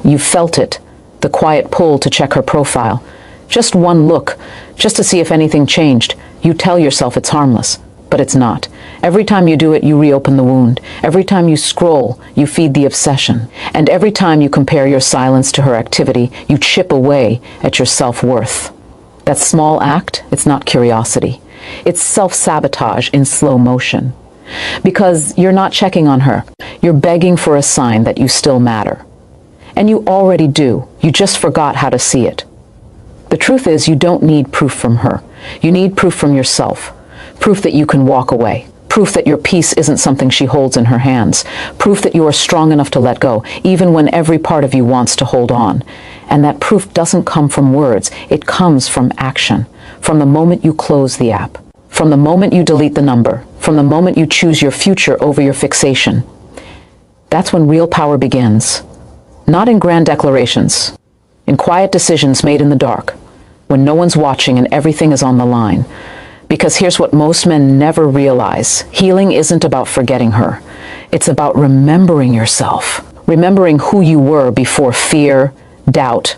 You felt it, the quiet pull to check her profile. Just one look, just to see if anything changed. You tell yourself it's harmless, but it's not. Every time you do it, you reopen the wound. Every time you scroll, you feed the obsession. And every time you compare your silence to her activity, you chip away at your self-worth. That small act, it's not curiosity. It's self-sabotage in slow motion. Because you're not checking on her. You're begging for a sign that you still matter. And you already do. You just forgot how to see it. The truth is, you don't need proof from her. You need proof from yourself. Proof that you can walk away. Proof that your peace isn't something she holds in her hands. Proof that you are strong enough to let go, even when every part of you wants to hold on. And that proof doesn't come from words. It comes from action. From the moment you close the app. From the moment you delete the number. From the moment you choose your future over your fixation. That's when real power begins. Not in grand declarations. In quiet decisions made in the dark. When no one's watching and everything is on the line. Because here's what most men never realize. Healing isn't about forgetting her. It's about remembering yourself. Remembering who you were before fear, doubt,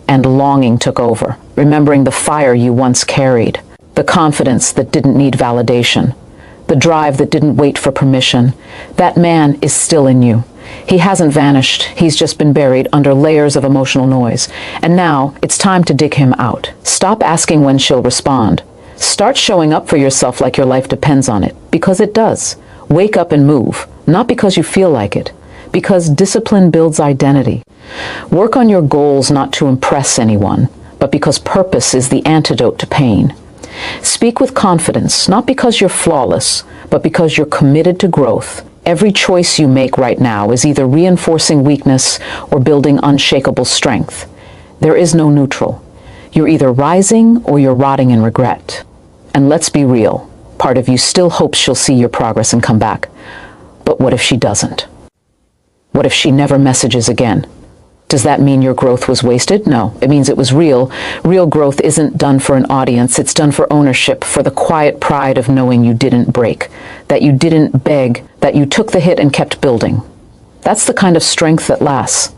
and longing took over. Remembering the fire you once carried. The confidence that didn't need validation. The drive that didn't wait for permission. That man is still in you. He hasn't vanished. He's just been buried under layers of emotional noise. And now it's time to dig him out. Stop asking when she'll respond. Start showing up for yourself like your life depends on it, because it does. Wake up and move, not because you feel like it, because discipline builds identity. Work on your goals not to impress anyone, but because purpose is the antidote to pain. Speak with confidence, not because you're flawless, but because you're committed to growth. Every choice you make right now is either reinforcing weakness or building unshakable strength. There is no neutral. You're either rising or you're rotting in regret. And let's be real, part of you still hopes she'll see your progress and come back. But what if she doesn't? What if she never messages again? Does that mean your growth was wasted? No, it means it was real. Real growth isn't done for an audience, it's done for ownership, for the quiet pride of knowing you didn't break, that you didn't beg, that you took the hit and kept building. That's the kind of strength that lasts.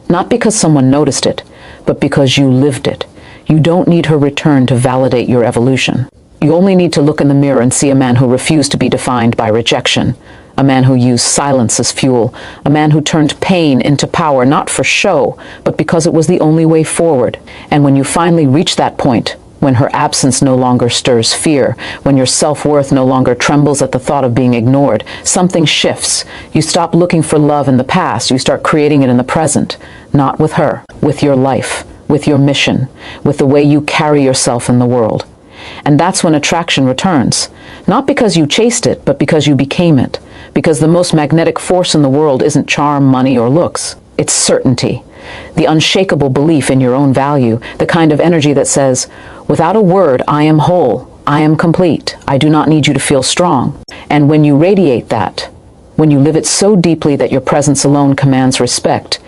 Not because someone noticed it, but because you lived it. You don't need her return to validate your evolution. You only need to look in the mirror and see a man who refused to be defined by rejection, a man who used silence as fuel, a man who turned pain into power, not for show, but because it was the only way forward. And when you finally reach that point, when her absence no longer stirs fear, when your self-worth no longer trembles at the thought of being ignored, something shifts. You stop looking for love in the past, you start creating it in the present, not with her, with your life, with your mission, with the way you carry yourself in the world. And that's when attraction returns. Not because you chased it, but because you became it. Because the most magnetic force in the world isn't charm, money, or looks. It's certainty. The unshakable belief in your own value. The kind of energy that says, without a word, I am whole. I am complete. I do not need you to feel strong. And when you radiate that, when you live it so deeply that your presence alone commands respect,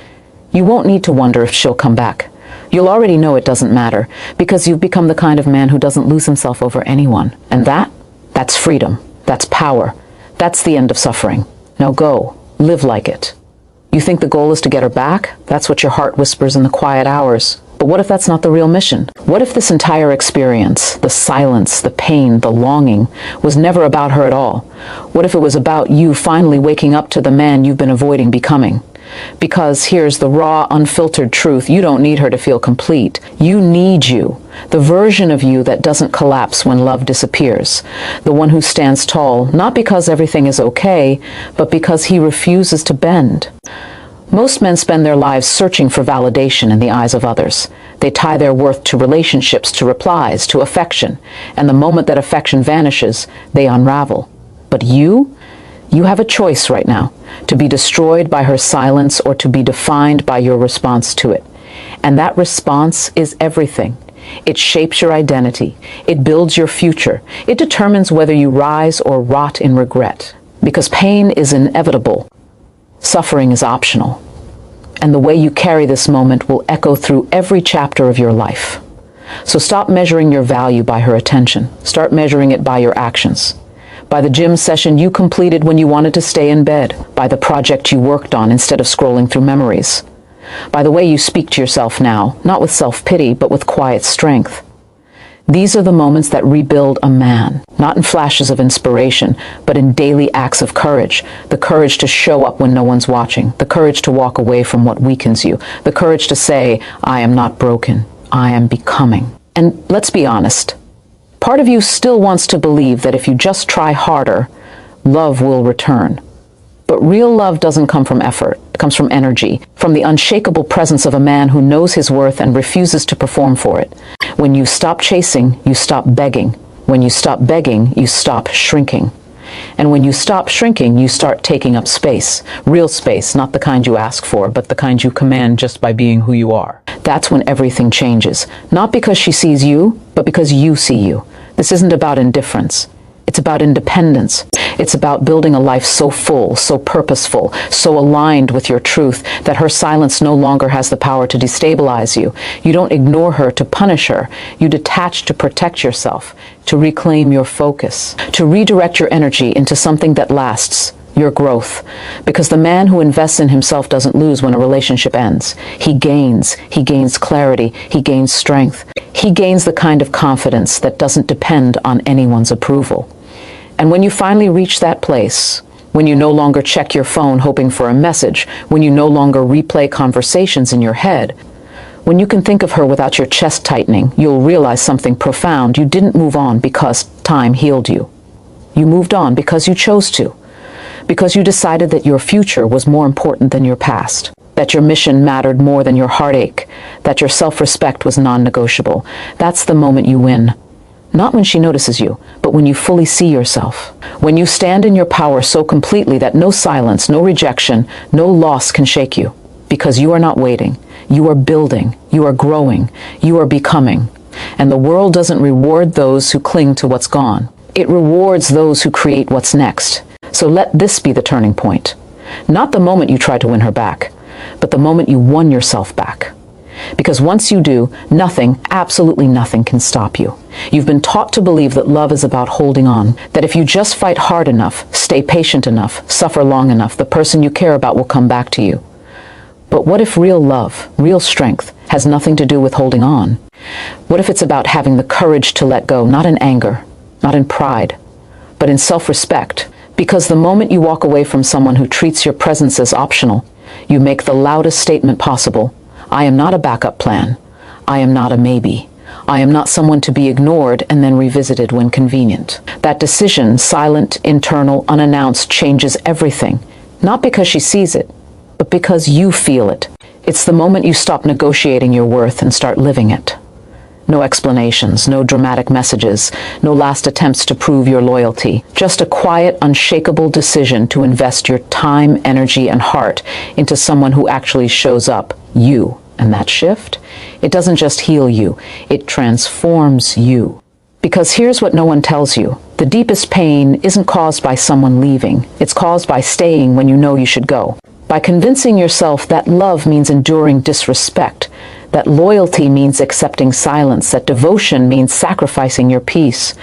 you won't need to wonder if she'll come back. You'll already know it doesn't matter, because you've become the kind of man who doesn't lose himself over anyone. And that's freedom. That's power. That's the end of suffering. Now go. Live like it. You think the goal is to get her back? That's what your heart whispers in the quiet hours. But what if that's not the real mission? What if this entire experience, the silence, the pain, the longing, was never about her at all? What if it was about you finally waking up to the man you've been avoiding becoming? Because here's the raw, unfiltered truth. You don't need her to feel complete. You need you. The version of you that doesn't collapse when love disappears. The one who stands tall, not because everything is okay, but because he refuses to bend. Most men spend their lives searching for validation in the eyes of others. They tie their worth to relationships, to replies, to affection. And the moment that affection vanishes, they unravel. But you have a choice right now, to be destroyed by her silence or to be defined by your response to it. And that response is everything. It shapes your identity. It builds your future. It determines whether you rise or rot in regret. Because pain is inevitable. Suffering is optional. And the way you carry this moment will echo through every chapter of your life. So stop measuring your value by her attention. Start measuring it by your actions. By the gym session you completed when you wanted to stay in bed. By the project you worked on instead of scrolling through memories. by the way you speak to yourself now, not with self-pity, but with quiet strength. These are the moments that rebuild a man, not in flashes of inspiration, but in daily acts of courage. The courage to show up when no one's watching, the courage to walk away from what weakens you, the courage to say, I am not broken, I am becoming. And let's be honest, part of you still wants to believe that if you just try harder, love will return. But real love doesn't come from effort. It comes from energy, from the unshakable presence of a man who knows his worth and refuses to perform for it. When you stop chasing, you stop begging. When you stop begging, you stop shrinking. And when you stop shrinking, you start taking up space. Real space, not the kind you ask for, but the kind you command just by being who you are. That's when everything changes. Not because she sees you, but because you see you. This isn't about indifference. It's about independence. It's about building a life so full, so purposeful, so aligned with your truth that her silence no longer has the power to destabilize you. You don't ignore her to punish her. You detach to protect yourself, to reclaim your focus, to redirect your energy into something that lasts, your growth. Because the man who invests in himself doesn't lose when a relationship ends. He gains clarity, he gains strength. He gains the kind of confidence that doesn't depend on anyone's approval. And when you finally reach that place, when you no longer check your phone hoping for a message, when you no longer replay conversations in your head, when you can think of her without your chest tightening, you'll realize something profound. You didn't move on because time healed you. You moved on because you chose to, because you decided that your future was more important than your past, that your mission mattered more than your heartache, that your self-respect was non-negotiable. That's the moment you win. Not when she notices you, but when you fully see yourself. When you stand in your power so completely that no silence, no rejection, no loss can shake you. Because you are not waiting. You are building. You are growing. You are becoming. And the world doesn't reward those who cling to what's gone. It rewards those who create what's next. So let this be the turning point. Not the moment you try to win her back, but the moment you won yourself back. Because once you do, nothing, absolutely nothing can stop you. You've been taught to believe that love is about holding on, that if you just fight hard enough, stay patient enough, suffer long enough, the person you care about will come back to you. But what if real love, real strength, has nothing to do with holding on? What if it's about having the courage to let go, not in anger, not in pride, but in self-respect? Because the moment you walk away from someone who treats your presence as optional, you make the loudest statement possible. I am not a backup plan. I am not a maybe. I am not someone to be ignored and then revisited when convenient. That decision, silent, internal, unannounced, changes everything. Not because she sees it, but because you feel it. It's the moment you stop negotiating your worth and start living it. No explanations, no dramatic messages, no last attempts to prove your loyalty. Just a quiet, unshakable decision to invest your time, energy, and heart into someone who actually shows up, you. And that shift, it doesn't just heal you, it transforms you. Because here's what no one tells you. The deepest pain isn't caused by someone leaving. It's caused by staying when you know you should go. By convincing yourself that love means enduring disrespect, that loyalty means accepting silence, that devotion means sacrificing your peace.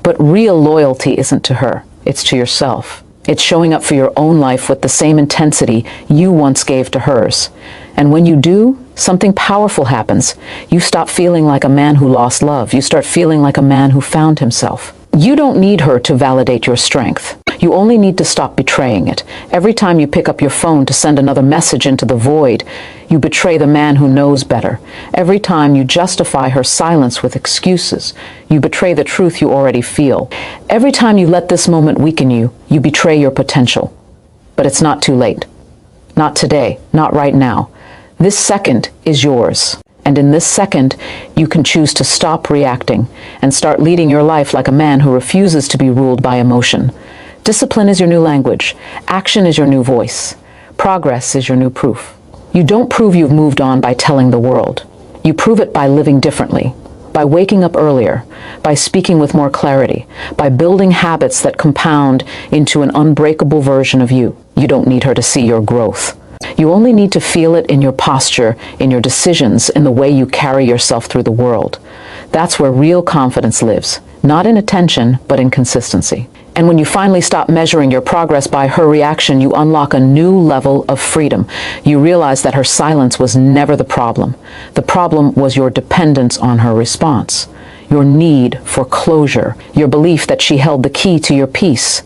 But real loyalty isn't to her, it's to yourself. It's showing up for your own life with the same intensity you once gave to hers. And when you do, something powerful happens. You stop feeling like a man who lost love. You start feeling like a man who found himself. You don't need her to validate your strength. You only need to stop betraying it. Every time you pick up your phone to send another message into the void, you betray the man who knows better. Every time you justify her silence with excuses, you betray the truth you already feel. Every time you let this moment weaken you, you betray your potential. But it's not too late. Not today, not right now. This second is yours. And in this second, you can choose to stop reacting and start leading your life like a man who refuses to be ruled by emotion. Discipline is your new language. Action is your new voice. Progress is your new proof. You don't prove you've moved on by telling the world. You prove it by living differently, by waking up earlier, by speaking with more clarity, by building habits that compound into an unbreakable version of you. You don't need her to see your growth. You only need to feel it in your posture, in your decisions, in the way you carry yourself through the world. That's where real confidence lives, not in attention, but in consistency. And when you finally stop measuring your progress by her reaction, you unlock a new level of freedom. You realize that her silence was never the problem. The problem was your dependence on her response, your need for closure, your belief that she held the key to your peace.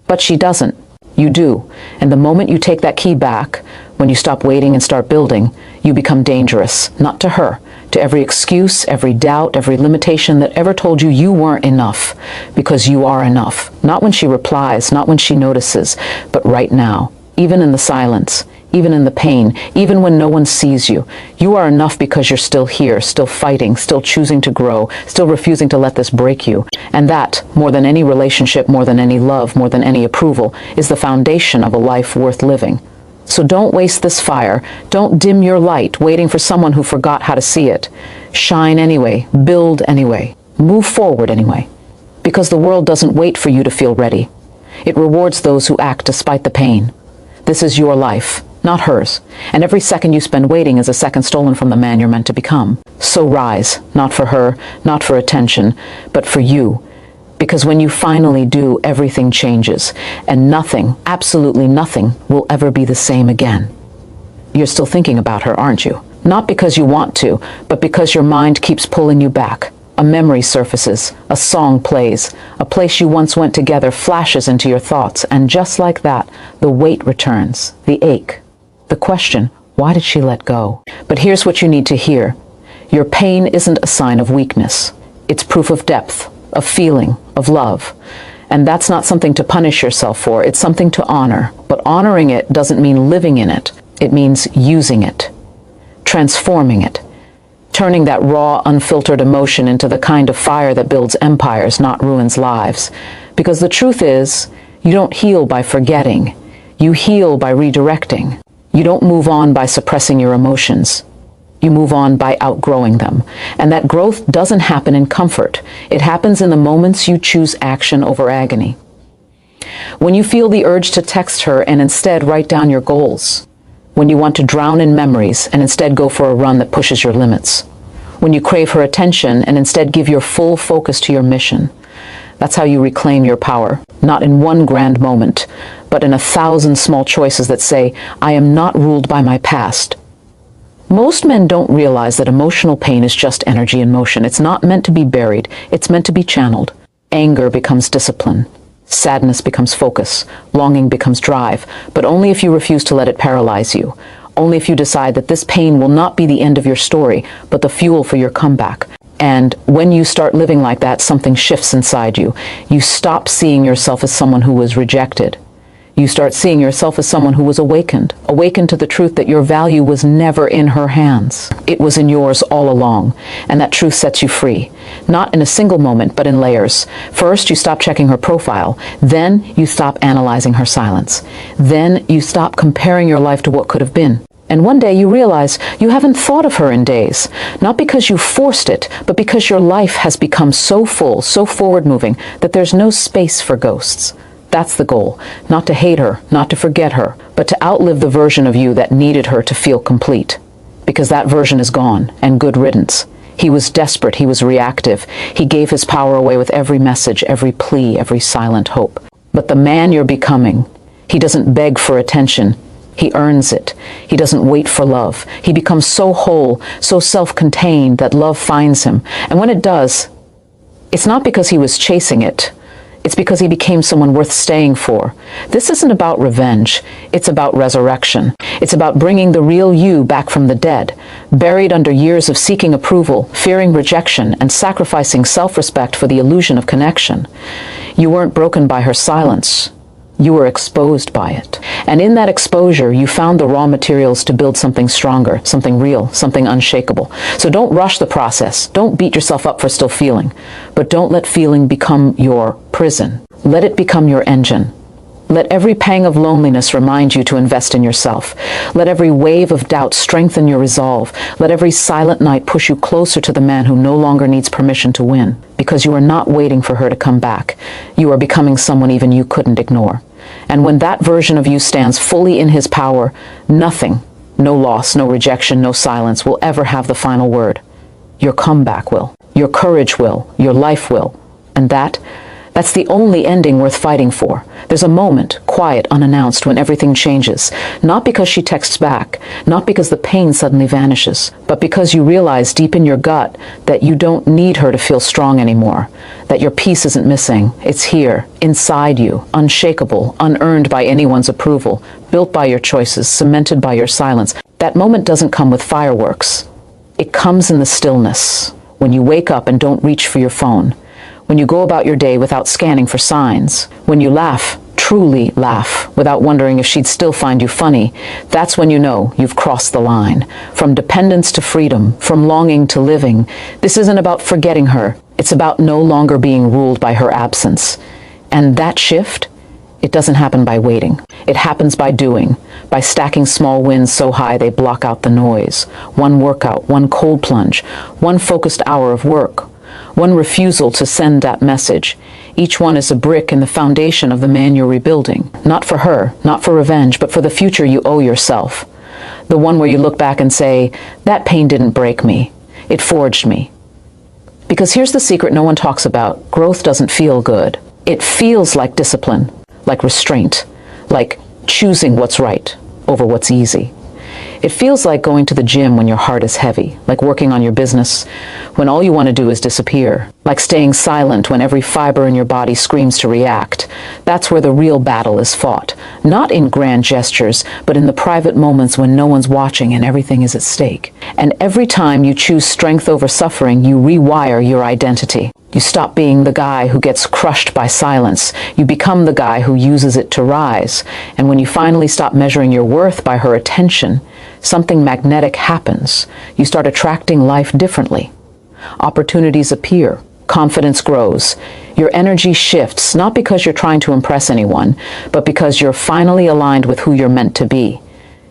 But she doesn't. You do. And the moment you take that key back, when you stop waiting and start building, you become dangerous, not to her, to every excuse, every doubt, every limitation that ever told you you weren't enough, because you are enough. Not when she replies, not when she notices, but right now, even in the silence, even in the pain, even when no one sees you. You are enough because you're still here, still fighting, still choosing to grow, still refusing to let this break you. And that, more than any relationship, more than any love, more than any approval, is the foundation of a life worth living. So don't waste this fire. Don't dim your light, waiting for someone who forgot how to see it. Shine anyway, build anyway, move forward anyway. Because the world doesn't wait for you to feel ready. It rewards those who act despite the pain. This is your life, not hers. And every second you spend waiting is a second stolen from the man you're meant to become. So rise, not for her, not for attention, but for you. Because when you finally do, everything changes. And nothing, absolutely nothing, will ever be the same again. You're still thinking about her, aren't you? Not because you want to, but because your mind keeps pulling you back. A memory surfaces, a song plays, a place you once went together flashes into your thoughts, and just like that, the weight returns, the ache. The question, why did she let go? But here's what you need to hear. Your pain isn't a sign of weakness. It's proof of depth, of feeling, of love. And that's not something to punish yourself for, it's something to honor. But honoring it doesn't mean living in it. It means using it, transforming it, turning that raw, unfiltered emotion into the kind of fire that builds empires, not ruins lives. Because the truth is, you don't heal by forgetting. You heal by redirecting. You don't move on by suppressing your emotions. You move on by outgrowing them. And that growth doesn't happen in comfort. It happens in the moments you choose action over agony. When you feel the urge to text her and instead write down your goals. When you want to drown in memories and instead go for a run that pushes your limits. When you crave her attention and instead give your full focus to your mission. That's how you reclaim your power, not in one grand moment, but in 1,000 small choices that say, I am not ruled by my past. Most men don't realize that emotional pain is just energy in motion. It's not meant to be buried, it's meant to be channeled. Anger becomes discipline. Sadness becomes focus, longing becomes drive, but only if you refuse to let it paralyze you. Only if you decide that this pain will not be the end of your story, but the fuel for your comeback. And when you start living like that, something shifts inside you. You stop seeing yourself as someone who was rejected. You start seeing yourself as someone who was awakened to the truth that your value was never in her hands. It was in yours all along, and that truth sets you free. Not in a single moment, but in layers. First, you stop checking her profile. Then, you stop analyzing her silence. Then, you stop comparing your life to what could have been. And one day you realize you haven't thought of her in days, not because you forced it, but because your life has become so full, so forward-moving, that there's no space for ghosts. That's the goal, not to hate her, not to forget her, but to outlive the version of you that needed her to feel complete. Because that version is gone, and good riddance. He was desperate, he was reactive. He gave his power away with every message, every plea, every silent hope. But the man you're becoming, he doesn't beg for attention. He earns it. He doesn't wait for love. He becomes so whole, so self-contained that love finds him. And when it does, it's not because he was chasing it. It's because he became someone worth staying for. This isn't about revenge. It's about resurrection. It's about bringing the real you back from the dead, buried under years of seeking approval, fearing rejection, and sacrificing self-respect for the illusion of connection. You weren't broken by her silence. You were exposed by it. And in that exposure, you found the raw materials to build something stronger, something real, something unshakable. So don't rush the process. Don't beat yourself up for still feeling. But don't let feeling become your prison. Let it become your engine. Let every pang of loneliness remind you to invest in yourself. Let every wave of doubt strengthen your resolve. Let every silent night push you closer to the man who no longer needs permission to win. Because you are not waiting for her to come back. You are becoming someone even you couldn't ignore. And when that version of you stands fully in his power, nothing, no loss, no rejection, no silence will ever have the final word. Your comeback will. Your courage will. Your life will. And That's the only ending worth fighting for. There's a moment, quiet, unannounced, when everything changes. Not because she texts back, not because the pain suddenly vanishes, but because you realize deep in your gut that you don't need her to feel strong anymore, that your peace isn't missing. It's here, inside you, unshakable, unearned by anyone's approval, built by your choices, cemented by your silence. That moment doesn't come with fireworks. It comes in the stillness, when you wake up and don't reach for your phone, when you go about your day without scanning for signs, when you laugh, truly laugh, without wondering if she'd still find you funny. That's when you know you've crossed the line. From dependence to freedom, from longing to living. This isn't about forgetting her. It's about no longer being ruled by her absence. And that shift, it doesn't happen by waiting. It happens by doing, by stacking small wins so high they block out the noise. One workout, one cold plunge, one focused hour of work, one refusal to send that message. Each one is a brick in the foundation of the man you're rebuilding. Not for her, not for revenge, but for the future you owe yourself. The one where you look back and say, that pain didn't break me. It forged me. Because here's the secret no one talks about. Growth doesn't feel good. It feels like discipline, like restraint, like choosing what's right over what's easy. It feels like going to the gym when your heart is heavy, like working on your business when all you want to do is disappear, like staying silent when every fiber in your body screams to react. That's where the real battle is fought, not in grand gestures, but in the private moments when no one's watching and everything is at stake. And every time you choose strength over suffering, you rewire your identity. You stop being the guy who gets crushed by silence. You become the guy who uses it to rise. And when you finally stop measuring your worth by her attention, something magnetic happens. You start attracting life differently. Opportunities appear. Confidence grows. Your energy shifts, not because you're trying to impress anyone, but because you're finally aligned with who you're meant to be.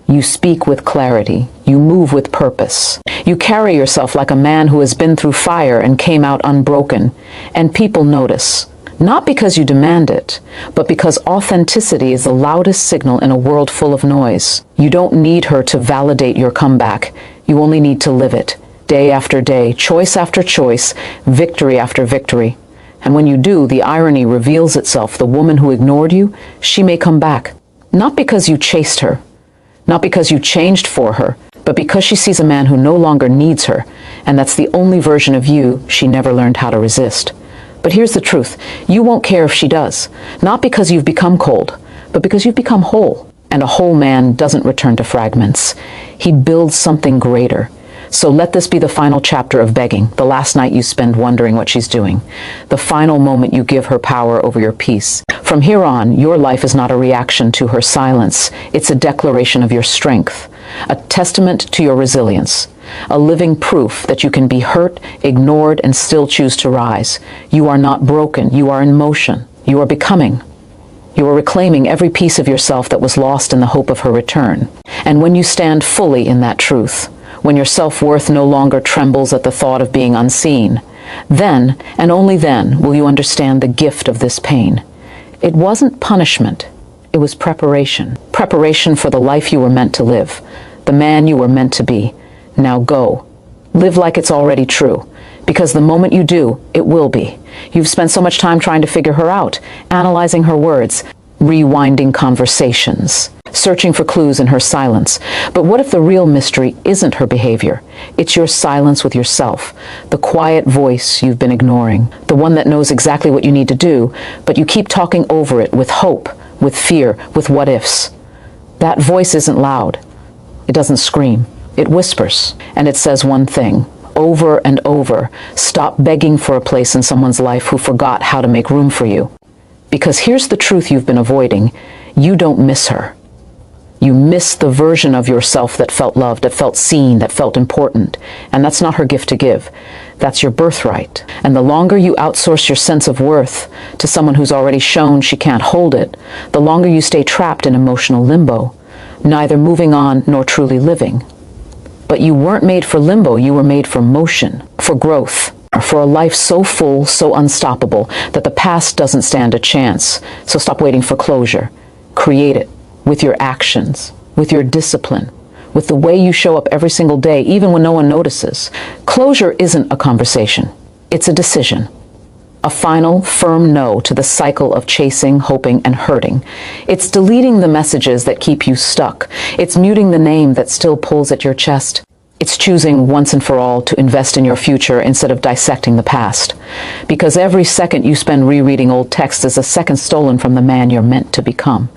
You speak with clarity. You move with purpose. You carry yourself like a man who has been through fire and came out unbroken. And people notice. Not because you demand it, but because authenticity is the loudest signal in a world full of noise. You don't need her to validate your comeback. You only need to live it. Day after day, choice after choice, victory after victory. And when you do, the irony reveals itself. The woman who ignored you, she may come back. Not because you chased her, not because you changed for her, but because she sees a man who no longer needs her, and that's the only version of you she never learned how to resist. But here's the truth. You won't care if she does. Not because you've become cold, but because you've become whole. And a whole man doesn't return to fragments. He builds something greater. So let this be the final chapter of begging, the last night you spend wondering what she's doing, the final moment you give her power over your peace. From here on, your life is not a reaction to her silence. It's a declaration of your strength, a testament to your resilience, a living proof that you can be hurt, ignored, and still choose to rise. You are not broken. You are in motion. You are becoming. You are reclaiming every piece of yourself that was lost in the hope of her return. And when you stand fully in that truth, when your self-worth no longer trembles at the thought of being unseen, then, and only then, will you understand the gift of this pain. It wasn't punishment. It was preparation. Preparation for the life you were meant to live, the man you were meant to be. Now go. Live like it's already true. Because the moment you do, it will be. You've spent so much time trying to figure her out, analyzing her words, rewinding conversations, searching for clues in her silence. But what if the real mystery isn't her behavior? It's your silence with yourself, the quiet voice you've been ignoring, the one that knows exactly what you need to do, but you keep talking over it with hope, with fear, with what ifs. That voice isn't loud. It doesn't scream. It whispers, and it says one thing, over and over: stop begging for a place in someone's life who forgot how to make room for you. Because here's the truth you've been avoiding. You don't miss her. You miss the version of yourself that felt loved, that felt seen, that felt important. And that's not her gift to give. That's your birthright. And the longer you outsource your sense of worth to someone who's already shown she can't hold it, the longer you stay trapped in emotional limbo, neither moving on nor truly living. But you weren't made for limbo. You were made for motion, for growth, for a life so full, so unstoppable, that the past doesn't stand a chance. So stop waiting for closure. Create it with your actions, with your discipline, with the way you show up every single day, even when no one notices. Closure isn't a conversation. It's a decision. A final, firm no to the cycle of chasing, hoping, and hurting. It's deleting the messages that keep you stuck. It's muting the name that still pulls at your chest. It's choosing once and for all to invest in your future instead of dissecting the past. Because every second you spend rereading old text is a second stolen from the man you're meant to become.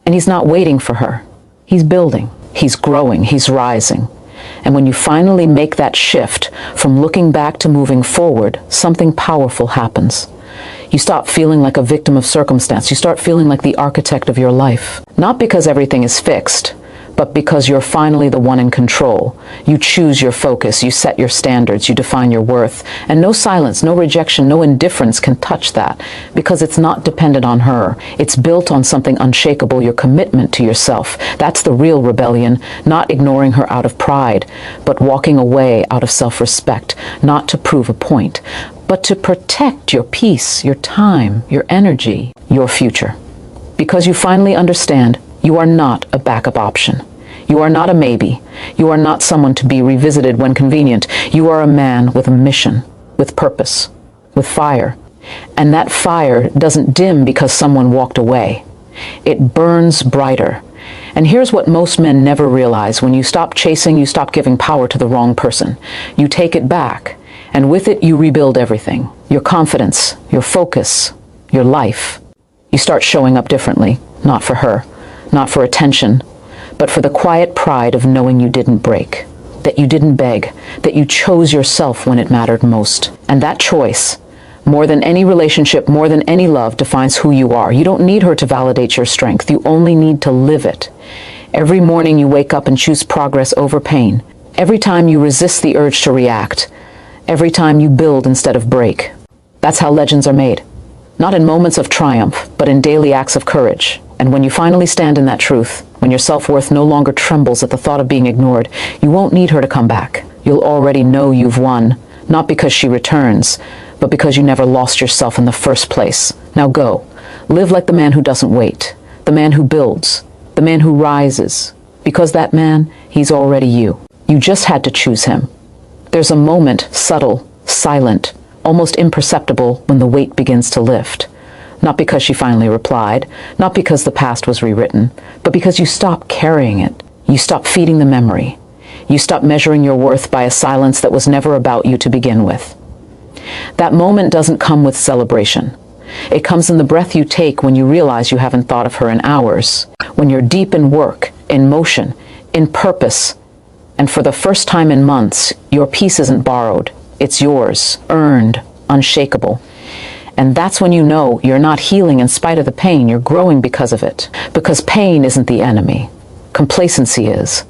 And he's not waiting for her. He's building. He's growing. He's rising. And when you finally make that shift from looking back to moving forward, something powerful happens. You stop feeling like a victim of circumstance. You start feeling like the architect of your life. Not because everything is fixed, but because you're finally the one in control. You choose your focus, you set your standards, you define your worth. And no silence, no rejection, no indifference can touch that, because it's not dependent on her. It's built on something unshakable, your commitment to yourself. That's the real rebellion, not ignoring her out of pride, but walking away out of self-respect, not to prove a point, but to protect your peace, your time, your energy, your future. Because you finally understand you are not a backup option. You are not a maybe. You are not someone to be revisited when convenient. You are a man with a mission, with purpose, with fire. And that fire doesn't dim because someone walked away. It burns brighter. And here's what most men never realize. When you stop chasing, you stop giving power to the wrong person. You take it back, and with it you rebuild everything. Your confidence, your focus, your life. You start showing up differently, not for her, not for attention, but for the quiet pride of knowing you didn't break, that you didn't beg, that you chose yourself when it mattered most. And that choice, more than any relationship, more than any love, defines who you are. You don't need her to validate your strength. You only need to live it. Every morning you wake up and choose progress over pain. Every time you resist the urge to react. Every time you build instead of break. That's how legends are made. Not in moments of triumph, but in daily acts of courage. And when you finally stand in that truth, when your self-worth no longer trembles at the thought of being ignored, you won't need her to come back. You'll already know you've won, not because she returns, but because you never lost yourself in the first place. Now go. Live like the man who doesn't wait, the man who builds, the man who rises. Because that man, he's already you. You just had to choose him. There's a moment, subtle, silent, almost imperceptible, when the weight begins to lift. Not because she finally replied, not because the past was rewritten, but because you stop carrying it. You stop feeding the memory. You stop measuring your worth by a silence that was never about you to begin with. That moment doesn't come with celebration. It comes in the breath you take when you realize you haven't thought of her in hours, when you're deep in work, in motion, in purpose, and for the first time in months, your peace isn't borrowed. It's yours, earned, unshakable. And that's when you know you're not healing in spite of the pain, you're growing because of it. Because pain isn't the enemy. Complacency is.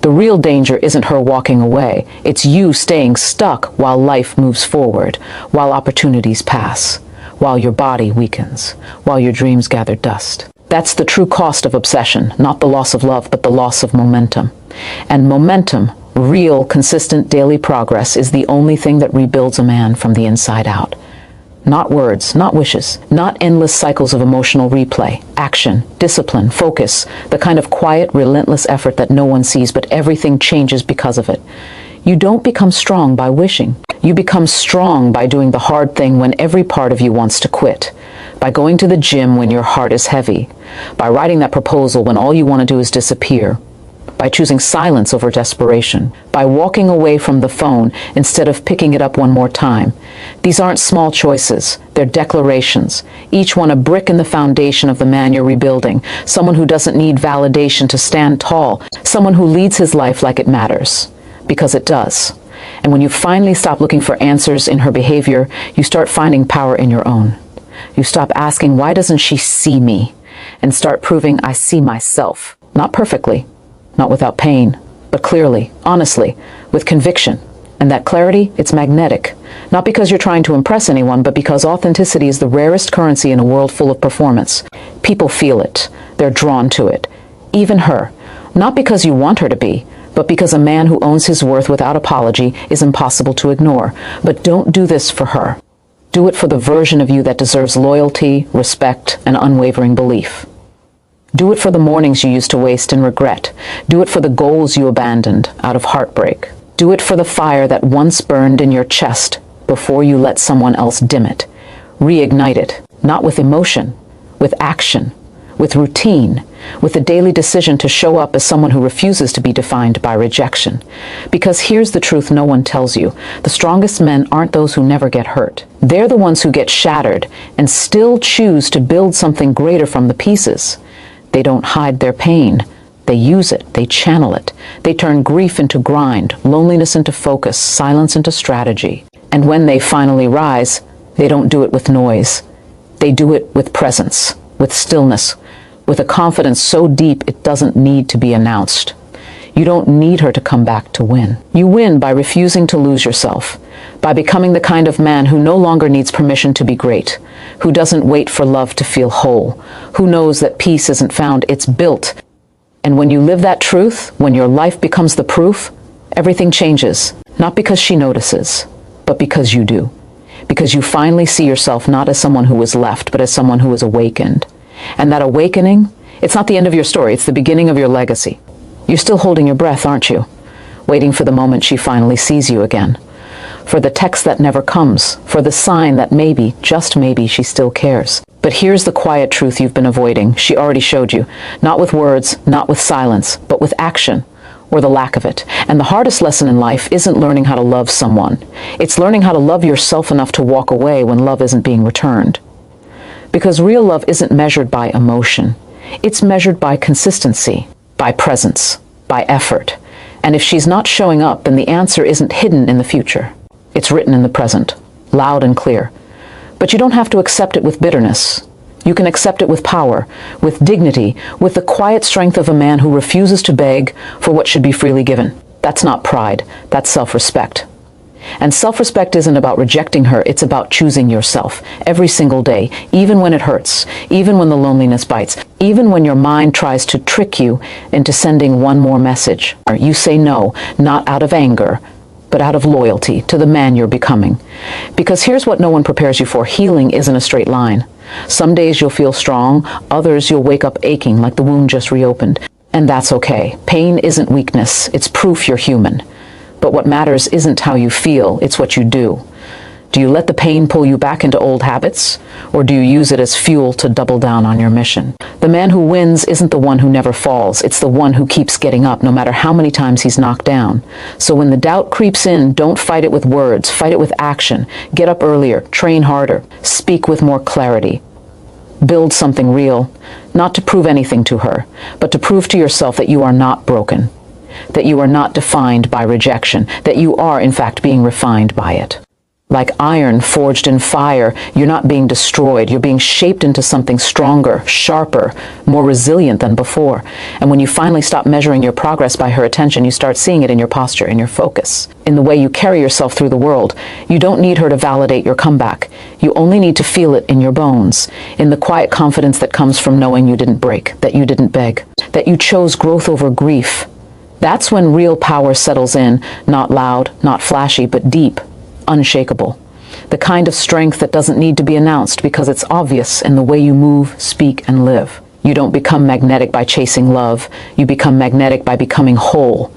The real danger isn't her walking away. It's you staying stuck while life moves forward, while opportunities pass, while your body weakens, while your dreams gather dust. That's the true cost of obsession, not the loss of love, but the loss of momentum. And momentum, real, consistent daily progress, is the only thing that rebuilds a man from the inside out. Not words, not wishes, not endless cycles of emotional replay, action, discipline, focus, the kind of quiet, relentless effort that no one sees, but everything changes because of it. You don't become strong by wishing. You become strong by doing the hard thing when every part of you wants to quit, by going to the gym when your heart is heavy, by writing that proposal when all you want to do is disappear, by choosing silence over desperation, by walking away from the phone instead of picking it up one more time. These aren't small choices, they're declarations, each one a brick in the foundation of the man you're rebuilding, someone who doesn't need validation to stand tall, someone who leads his life like it matters, because it does. And when you finally stop looking for answers in her behavior, you start finding power in your own. You stop asking, why doesn't she see me? And start proving, I see myself. Not perfectly, not without pain, but clearly, honestly, with conviction. And that clarity, it's magnetic. Not because you're trying to impress anyone, but because authenticity is the rarest currency in a world full of performance. People feel it. They're drawn to it. Even her. Not because you want her to be, but because a man who owns his worth without apology is impossible to ignore. But don't do this for her. Do it for the version of you that deserves loyalty, respect, and unwavering belief. Do it for the mornings you used to waste in regret. Do it for the goals you abandoned out of heartbreak. Do it for the fire that once burned in your chest before you let someone else dim it. Reignite it, not with emotion, with action, with routine, with the daily decision to show up as someone who refuses to be defined by rejection. Because here's the truth no one tells you. The strongest men aren't those who never get hurt. They're the ones who get shattered and still choose to build something greater from the pieces. They don't hide their pain. They use it. They channel it. They turn grief into grind, loneliness into focus, silence into strategy. And when they finally rise, they don't do it with noise. They do it with presence, with stillness, with a confidence so deep it doesn't need to be announced. You don't need her to come back to win. You win by refusing to lose yourself, by becoming the kind of man who no longer needs permission to be great, who doesn't wait for love to feel whole, who knows that peace isn't found, it's built. And when you live that truth, when your life becomes the proof, everything changes, not because she notices, but because you do. Because you finally see yourself not as someone who was left, but as someone who was awakened. And that awakening, it's not the end of your story, it's the beginning of your legacy. You're still holding your breath, aren't you? Waiting for the moment she finally sees you again. For the text that never comes, for the sign that maybe, just maybe, she still cares. But here's the quiet truth you've been avoiding. She already showed you. Not with words, not with silence, but with action, or the lack of it. And the hardest lesson in life isn't learning how to love someone. It's learning how to love yourself enough to walk away when love isn't being returned. Because real love isn't measured by emotion. It's measured by consistency, by presence, by effort. And if she's not showing up, then the answer isn't hidden in the future. It's written in the present, loud and clear. But you don't have to accept it with bitterness. You can accept it with power, with dignity, with the quiet strength of a man who refuses to beg for what should be freely given. That's not pride, that's self-respect. And self-respect isn't about rejecting her, it's about choosing yourself every single day, even when it hurts, even when the loneliness bites, even when your mind tries to trick you into sending one more message. You say no, not out of anger, but out of loyalty to the man you're becoming. Because here's what no one prepares you for. Healing isn't a straight line. Some days you'll feel strong, others you'll wake up aching like the wound just reopened. And that's okay. Pain isn't weakness, it's proof you're human. But what matters isn't how you feel, it's what you do. Do you let the pain pull you back into old habits, or do you use it as fuel to double down on your mission? The man who wins isn't the one who never falls, it's the one who keeps getting up no matter how many times he's knocked down. So when the doubt creeps in, don't fight it with words, fight it with action. Get up earlier, train harder, speak with more clarity. Build something real, not to prove anything to her, but to prove to yourself that you are not broken, that you are not defined by rejection, that you are in fact being refined by it. Like iron forged in fire, you're not being destroyed. You're being shaped into something stronger, sharper, more resilient than before. And when you finally stop measuring your progress by her attention, you start seeing it in your posture, in your focus, in the way you carry yourself through the world. You don't need her to validate your comeback. You only need to feel it in your bones, in the quiet confidence that comes from knowing you didn't break, that you didn't beg, that you chose growth over grief. That's when real power settles in, not loud, not flashy, but deep, unshakable. The kind of strength that doesn't need to be announced because it's obvious in the way you move, speak, and live. You don't become magnetic by chasing love. You become magnetic by becoming whole,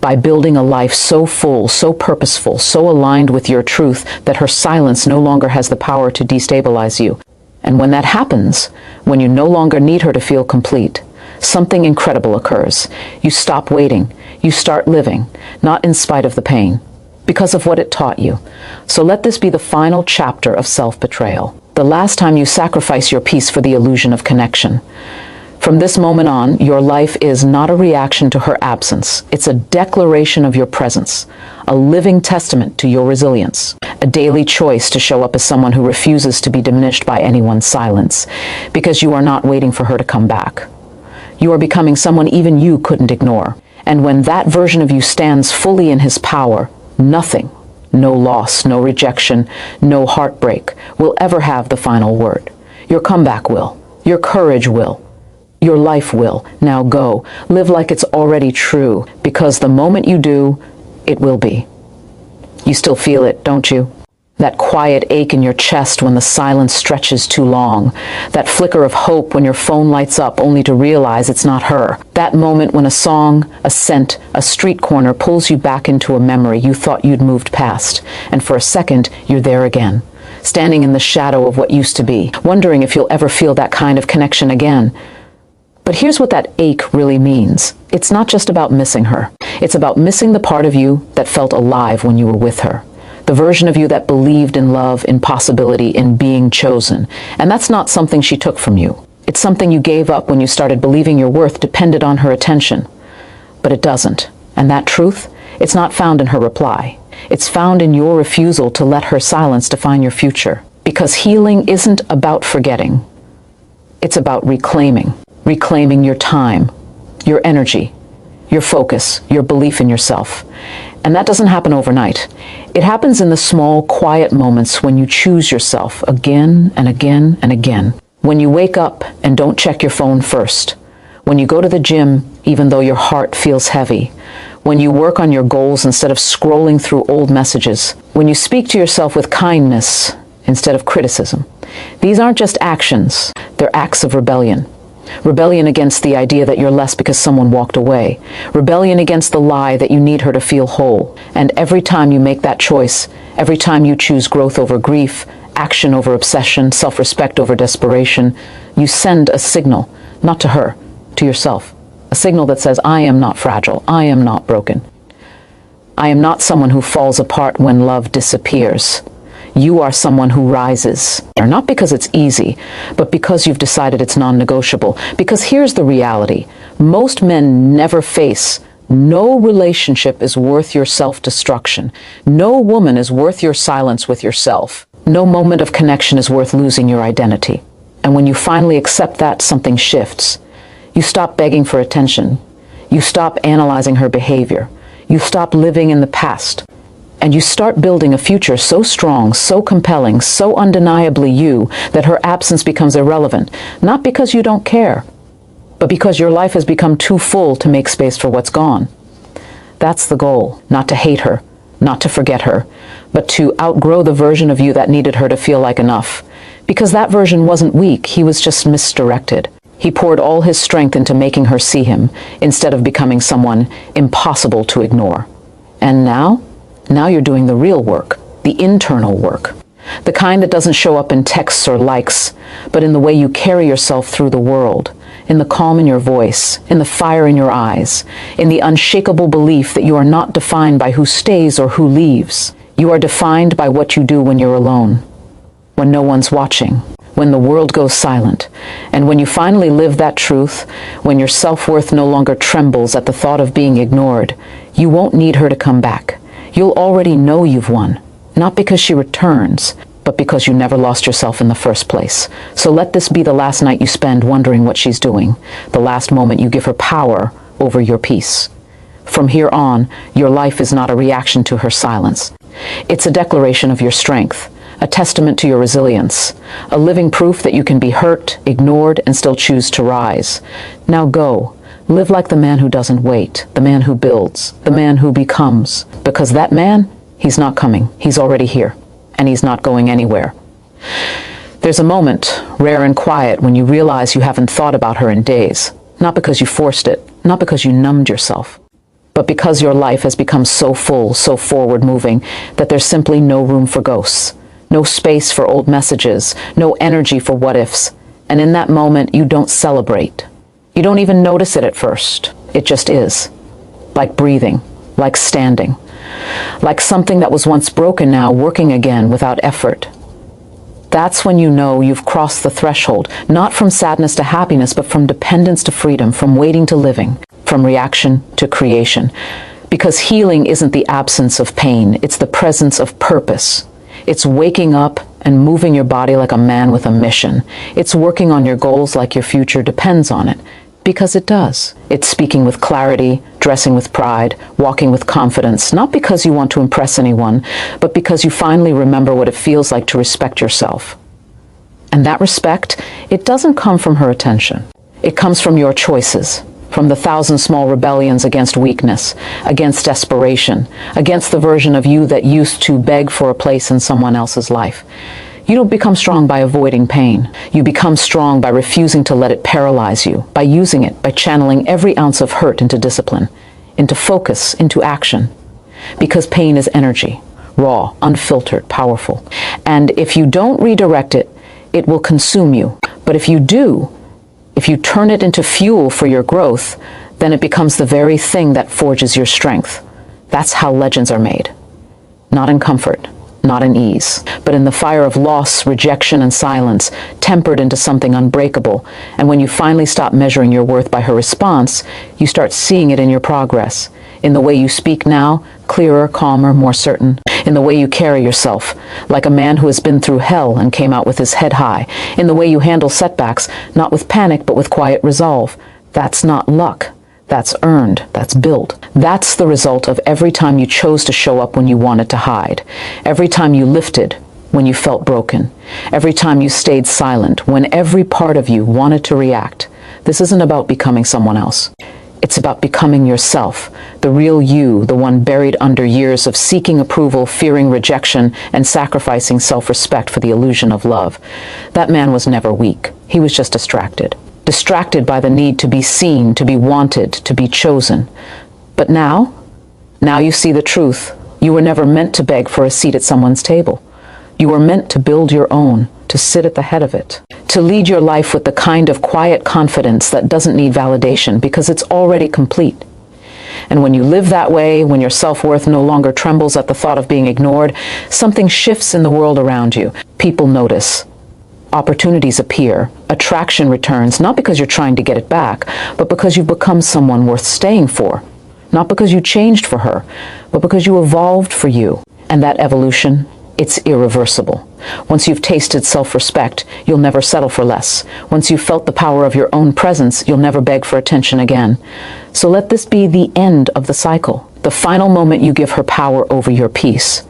by building a life so full, so purposeful, so aligned with your truth that her silence no longer has the power to destabilize you. And when that happens, when you no longer need her to feel complete, something incredible occurs. You stop waiting. You start living, not in spite of the pain, because of what it taught you. So let this be the final chapter of self-betrayal. The last time you sacrifice your peace for the illusion of connection. From this moment on, your life is not a reaction to her absence. It's a declaration of your presence, a living testament to your resilience, a daily choice to show up as someone who refuses to be diminished by anyone's silence, because you are not waiting for her to come back. You are becoming someone even you couldn't ignore. And when that version of you stands fully in his power, nothing, no loss, no rejection, no heartbreak will ever have the final word. Your comeback will. Your courage will. Your life will. Now go. Live like it's already true, because the moment you do, it will be. You still feel it, don't you? That quiet ache in your chest when the silence stretches too long. That flicker of hope when your phone lights up only to realize it's not her. That moment when a song, a scent, a street corner pulls you back into a memory you thought you'd moved past. And for a second, you're there again. standing in the shadow of what used to be, wondering if you'll ever feel that kind of connection again. But here's what that ache really means. It's not just about missing her. It's about missing the part of you that felt alive when you were with her. The version of you that believed in love, in possibility, in being chosen. And that's not something she took from you. It's something you gave up when you started believing your worth depended on her attention. But it doesn't. And that truth, it's not found in her reply. It's found in your refusal to let her silence define your future. Because healing isn't about forgetting. It's about reclaiming. Reclaiming your time, your energy, your focus, your belief in yourself. And that doesn't happen overnight. It happens in the small, quiet moments when you choose yourself again and again and again. When you wake up and don't check your phone first. When you go to the gym even though your heart feels heavy. When you work on your goals instead of scrolling through old messages. When you speak to yourself with kindness instead of criticism. These aren't just actions, they're acts of rebellion. Rebellion against the idea that you're less because someone walked away. Rebellion against the lie that you need her to feel whole. And every time you make that choice, every time you choose growth over grief, action over obsession, self-respect over desperation, you send a signal, not to her, to yourself. A signal that says, I am not fragile. I am not broken. I am not someone who falls apart when love disappears. You are someone who rises, not because it's easy, but because you've decided it's non-negotiable. Because here's the reality. Most men never face, no relationship is worth your self-destruction. No woman is worth your silence with yourself. No moment of connection is worth losing your identity. And when you finally accept that, something shifts. You stop begging for attention. You stop analyzing her behavior. You stop living in the past. And you start building a future so strong, so compelling, so undeniably you, that her absence becomes irrelevant. Not because you don't care, but because your life has become too full to make space for what's gone. That's the goal, not to hate her, not to forget her, but to outgrow the version of you that needed her to feel like enough. Because that version wasn't weak, he was just misdirected. He poured all his strength into making her see him, instead of becoming someone impossible to ignore. And now you're doing the real work, the internal work. The kind that doesn't show up in texts or likes, but in the way you carry yourself through the world, in the calm in your voice, in the fire in your eyes, in the unshakable belief that you are not defined by who stays or who leaves. You are defined by what you do when you're alone, when no one's watching, when the world goes silent. And when you finally live that truth, when your self-worth no longer trembles at the thought of being ignored, you won't need her to come back. You'll already know you've won, not because she returns, but because you never lost yourself in the first place. So let this be the last night you spend wondering what she's doing, the last moment you give her power over your peace. From here on, your life is not a reaction to her silence. It's a declaration of your strength, a testament to your resilience, a living proof that you can be hurt, ignored, and still choose to rise. Now go. Live like the man who doesn't wait, the man who builds, the man who becomes. Because that man, he's not coming. He's already here. And he's not going anywhere. There's a moment, rare and quiet, when you realize you haven't thought about her in days. Not because you forced it, not because you numbed yourself, but because your life has become so full, so forward-moving, that there's simply no room for ghosts. No space for old messages, no energy for what-ifs. And in that moment, you don't celebrate. You don't even notice it at first. It just is. Like breathing, like standing. Like something that was once broken now working again without effort. That's when you know you've crossed the threshold, not from sadness to happiness, but from dependence to freedom, from waiting to living, from reaction to creation. Because healing isn't the absence of pain, it's the presence of purpose. It's waking up and moving your body like a man with a mission. It's working on your goals like your future depends on it. Because it does. It's speaking with clarity, dressing with pride, walking with confidence, not because you want to impress anyone, but because you finally remember what it feels like to respect yourself. And that respect, it doesn't come from her attention. It comes from your choices, from the 1,000 small rebellions against weakness, against desperation, against the version of you that used to beg for a place in someone else's life. You don't become strong by avoiding pain. You become strong by refusing to let it paralyze you, by using it, by channeling every ounce of hurt into discipline, into focus, into action. Because pain is energy. raw, unfiltered, powerful. And if you don't redirect it, it will consume you. But if you do, if you turn it into fuel for your growth, then it becomes the very thing that forges your strength. That's how legends are made. Not in comfort, not in ease, but in the fire of loss, rejection, and silence, tempered into something unbreakable. And when you finally stop measuring your worth by her response, you start seeing it in your progress, in the way you speak now, clearer, calmer, more certain, in the way you carry yourself, like a man who has been through hell and came out with his head high, in the way you handle setbacks, not with panic, but with quiet resolve. That's not luck. That's earned, that's built. That's the result of every time you chose to show up when you wanted to hide, every time you lifted when you felt broken, every time you stayed silent when every part of you wanted to react. This isn't about becoming someone else. It's about becoming yourself, the real you, the one buried under years of seeking approval, fearing rejection, and sacrificing self-respect for the illusion of love. That man was never weak. He was just distracted by the need to be seen, to be wanted, to be chosen. But now you see the truth. You were never meant to beg for a seat at someone's table. You were meant to build your own, to sit at the head of it, to lead your life with the kind of quiet confidence that doesn't need validation because it's already complete. And when you live that way, when your self-worth no longer trembles at the thought of being ignored, something shifts in the world around you. People notice. Opportunities appear, attraction returns, not because you're trying to get it back, but because you've become someone worth staying for. Not because you changed for her, but because you evolved for you. And that evolution, it's irreversible. Once you've tasted self-respect, you'll never settle for less. Once you've felt the power of your own presence, you'll never beg for attention again. So let this be the end of the cycle, the final moment you give her power over your peace.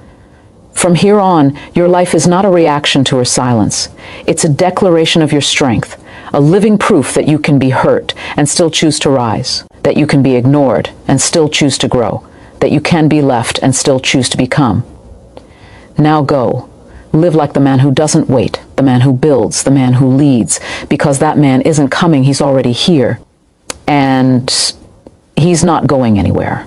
From here on, your life is not a reaction to her silence. It's a declaration of your strength, a living proof that you can be hurt and still choose to rise, that you can be ignored and still choose to grow, that you can be left and still choose to become. Now go. Live like the man who doesn't wait, the man who builds, the man who leads, because that man isn't coming, he's already here. And he's not going anywhere.